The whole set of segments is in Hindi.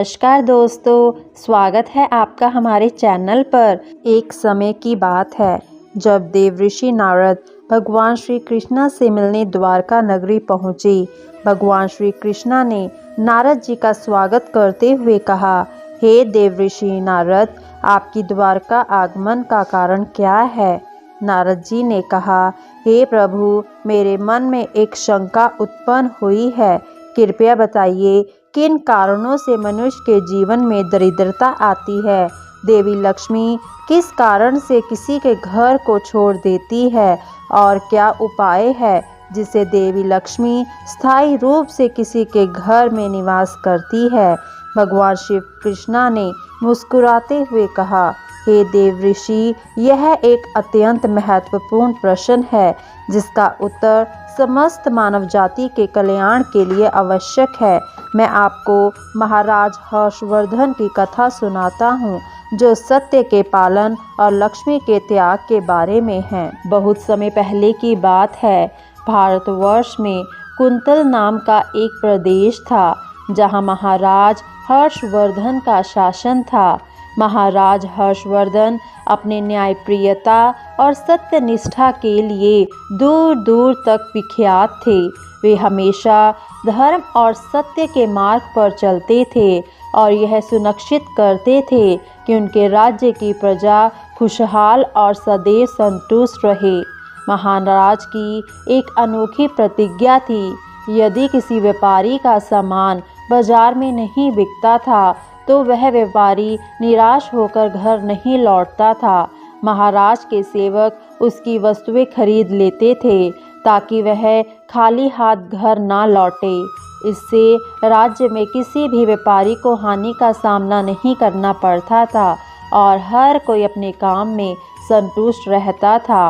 नमस्कार दोस्तों, स्वागत है आपका हमारे चैनल पर। एक समय की बात है जब देवऋषि नारद भगवान श्री कृष्णा से मिलने द्वारका नगरी पहुँचे। भगवान श्री कृष्णा ने नारद जी का स्वागत करते हुए कहा, हे देवऋषि नारद, आपकी द्वारका आगमन का कारण क्या है? नारद जी ने कहा, हे प्रभु, मेरे मन में एक शंका उत्पन्न हुई है। कृपया बताइए, किन कारणों से मनुष्य के जीवन में दरिद्रता आती है? देवी लक्ष्मी किस कारण से किसी के घर को छोड़ देती है और क्या उपाय है जिसे देवी लक्ष्मी स्थायी रूप से किसी के घर में निवास करती है? भगवान शिव कृष्णा ने मुस्कुराते हुए कहा, हे देवऋषि, यह एक अत्यंत महत्वपूर्ण प्रश्न है जिसका उत्तर समस्त मानव जाति के कल्याण के लिए आवश्यक है। मैं आपको महाराज हर्षवर्धन की कथा सुनाता हूँ जो सत्य के पालन और लक्ष्मी के त्याग के बारे में है। बहुत समय पहले की बात है। भारतवर्ष में कुंतल नाम का एक प्रदेश था जहाँ महाराज हर्षवर्धन का शासन था। महाराज हर्षवर्धन अपने न्यायप्रियता और सत्यनिष्ठा के लिए दूर दूर तक विख्यात थे। वे हमेशा धर्म और सत्य के मार्ग पर चलते थे और यह सुनिश्चित करते थे कि उनके राज्य की प्रजा खुशहाल और सदैव संतुष्ट रहे। महाराज की एक अनोखी प्रतिज्ञा थी, यदि किसी व्यापारी का सामान बाजार में नहीं बिकता था तो वह व्यापारी निराश होकर घर नहीं लौटता था। महाराज के सेवक उसकी वस्तुएं खरीद लेते थे ताकि वह खाली हाथ घर ना लौटे। इससे राज्य में किसी भी व्यापारी को हानि का सामना नहीं करना पड़ता था और हर कोई अपने काम में संतुष्ट रहता था।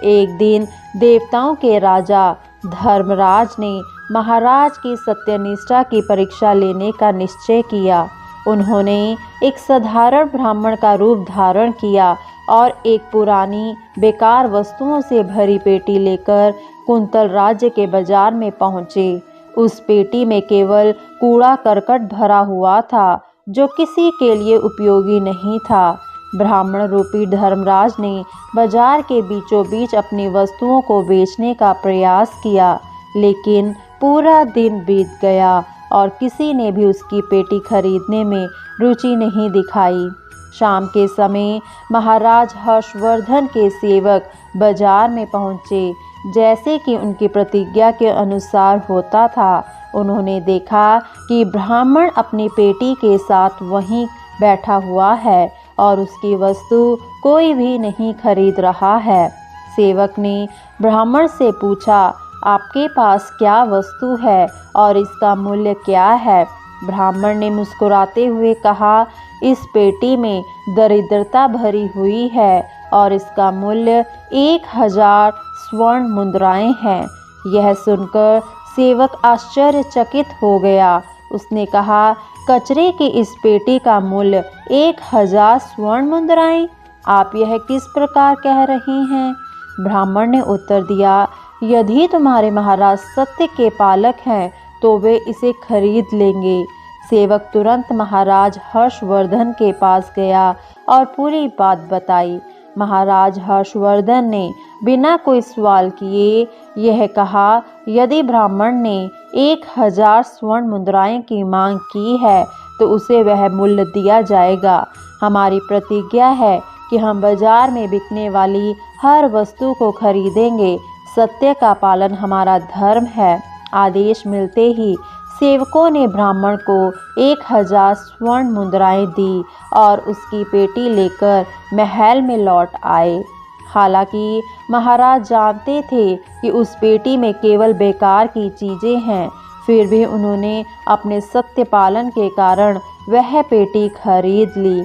एक दिन देवताओं के राजा धर्मराज ने महाराज की सत्यनिष्ठा की परीक्षा लेने का निश्चय किया। उन्होंने एक साधारण ब्राह्मण का रूप धारण किया और एक पुरानी बेकार वस्तुओं से भरी पेटी लेकर कुंतल राज्य के बाजार में पहुँचे। उस पेटी में केवल कूड़ा करकट भरा हुआ था जो किसी के लिए उपयोगी नहीं था। ब्राह्मण रूपी धर्मराज ने बाजार के बीचों बीच अपनी वस्तुओं को बेचने का प्रयास किया, लेकिन पूरा दिन बीत गया और किसी ने भी उसकी पेटी खरीदने में रुचि नहीं दिखाई। शाम के समय महाराज हर्षवर्धन के सेवक बाजार में पहुँचे। जैसे कि उनकी प्रतिज्ञा के अनुसार होता था, उन्होंने देखा कि ब्राह्मण अपनी पेटी के साथ वहीं बैठा हुआ है और उसकी वस्तु कोई भी नहीं खरीद रहा है। सेवक ने ब्राह्मण से पूछा, आपके पास क्या वस्तु है और इसका मूल्य क्या है? ब्राह्मण ने मुस्कुराते हुए कहा, इस पेटी में दरिद्रता भरी हुई है और इसका मूल्य 1000 स्वर्ण मुद्राएं हैं। यह सुनकर सेवक आश्चर्यचकित हो गया। उसने कहा, कचरे की इस पेटी का मूल्य 1000 स्वर्ण मुद्राएं? आप यह किस प्रकार कह रही हैं? ब्राह्मण ने उत्तर दिया, यदि तुम्हारे महाराज सत्य के पालक हैं तो वे इसे खरीद लेंगे। सेवक तुरंत महाराज हर्षवर्धन के पास गया और पूरी बात बताई। महाराज हर्षवर्धन ने बिना कोई सवाल किए यह कहा, यदि ब्राह्मण ने 1000 स्वर्ण मुद्राएं की मांग की है तो उसे वह मूल्य दिया जाएगा। हमारी प्रतिज्ञा है कि हम बाजार में बिकने वाली हर वस्तु को खरीदेंगे। सत्य का पालन हमारा धर्म है। आदेश मिलते ही सेवकों ने ब्राह्मण को 1000 स्वर्ण मुद्राएं दी और उसकी पेटी लेकर महल में लौट आए। हालांकि महाराज जानते थे कि उस पेटी में केवल बेकार की चीज़ें हैं, फिर भी उन्होंने अपने सत्य पालन के कारण वह पेटी खरीद ली।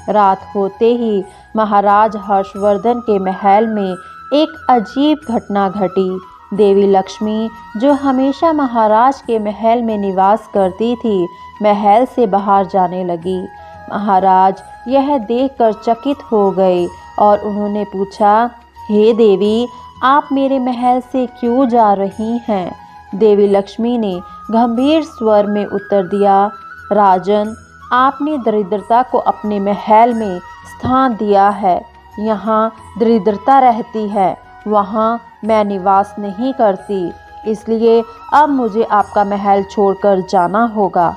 रात होते ही महाराज हर्षवर्धन के महल में एक अजीब घटना घटी। देवी लक्ष्मी, जो हमेशा महाराज के महल में निवास करती थी, महल से बाहर जाने लगी। महाराज यह देखकर चकित हो गए और उन्होंने पूछा, हे देवी, आप मेरे महल से क्यों जा रही हैं? देवी लक्ष्मी ने गंभीर स्वर में उत्तर दिया, राजन, आपने दरिद्रता को अपने महल में स्थान दिया है। यहाँ दरिद्रता रहती है, वहाँ मैं निवास नहीं करती, इसलिए अब मुझे आपका महल छोड़कर जाना होगा।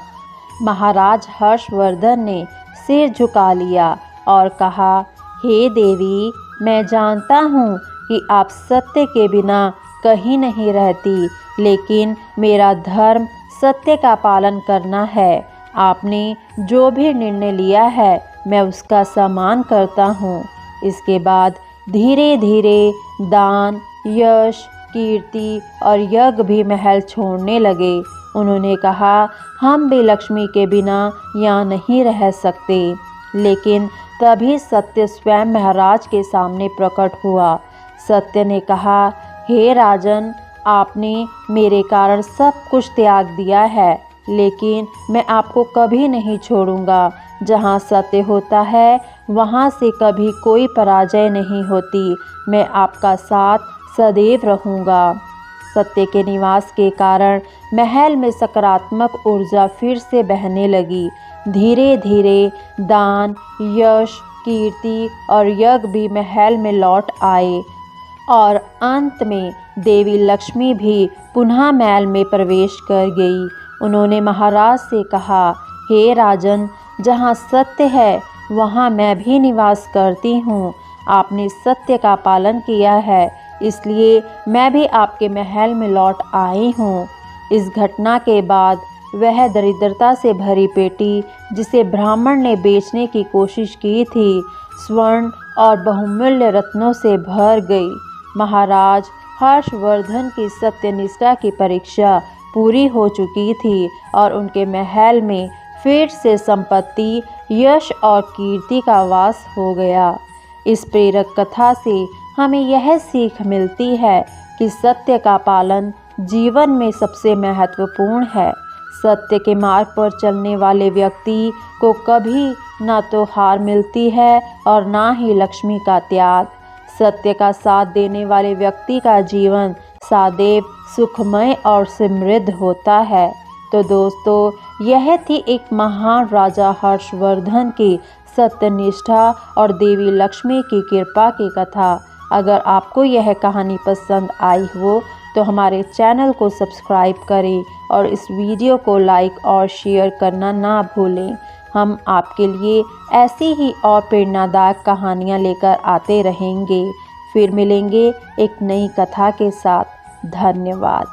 महाराज हर्षवर्धन ने सिर झुका लिया और कहा, हे देवी, मैं जानता हूँ कि आप सत्य के बिना कहीं नहीं रहती, लेकिन मेरा धर्म सत्य का पालन करना है। आपने जो भी निर्णय लिया है मैं उसका सम्मान करता हूँ। इसके बाद धीरे धीरे दान, यश, कीर्ति और यज्ञ भी महल छोड़ने लगे। उन्होंने कहा, हम भी लक्ष्मी के बिना यहाँ नहीं रह सकते। लेकिन तभी सत्य स्वयं महाराज के सामने प्रकट हुआ। सत्य ने कहा, हे राजन, आपने मेरे कारण सब कुछ त्याग दिया है, लेकिन मैं आपको कभी नहीं छोड़ूंगा। जहाँ सत्य होता है वहाँ से कभी कोई पराजय नहीं होती। मैं आपका साथ सदैव रहूँगा। सत्य के निवास के कारण महल में सकारात्मक ऊर्जा फिर से बहने लगी। धीरे धीरे दान, यश, कीर्ति और यज्ञ भी महल में लौट आए और अंत में देवी लक्ष्मी भी पुनः महल में प्रवेश कर गई। उन्होंने महाराज से कहा, हे राजन, जहाँ सत्य है वहाँ मैं भी निवास करती हूँ। आपने सत्य का पालन किया है, इसलिए मैं भी आपके महल में लौट आई हूँ। इस घटना के बाद वह दरिद्रता से भरी पेटी, जिसे ब्राह्मण ने बेचने की कोशिश की थी, स्वर्ण और बहुमूल्य रत्नों से भर गई। महाराज हर्षवर्धन की सत्यनिष्ठा की परीक्षा पूरी हो चुकी थी और उनके महल में फिर से संपत्ति, यश और कीर्ति का वास हो गया। इस प्रेरक कथा से हमें यह सीख मिलती है कि सत्य का पालन जीवन में सबसे महत्वपूर्ण है। सत्य के मार्ग पर चलने वाले व्यक्ति को कभी ना तो हार मिलती है और ना ही लक्ष्मी का त्याग। सत्य का साथ देने वाले व्यक्ति का जीवन सदैव सुखमय और समृद्ध होता है। तो दोस्तों, यह थी एक महान राजा हर्षवर्धन की सत्यनिष्ठा और देवी लक्ष्मी की कृपा की कथा। अगर आपको यह कहानी पसंद आई हो तो हमारे चैनल को सब्सक्राइब करें और इस वीडियो को लाइक और शेयर करना ना भूलें। हम आपके लिए ऐसी ही और प्रेरणादायक कहानियाँ लेकर आते रहेंगे। फिर मिलेंगे एक नई कथा के साथ। धन्यवाद।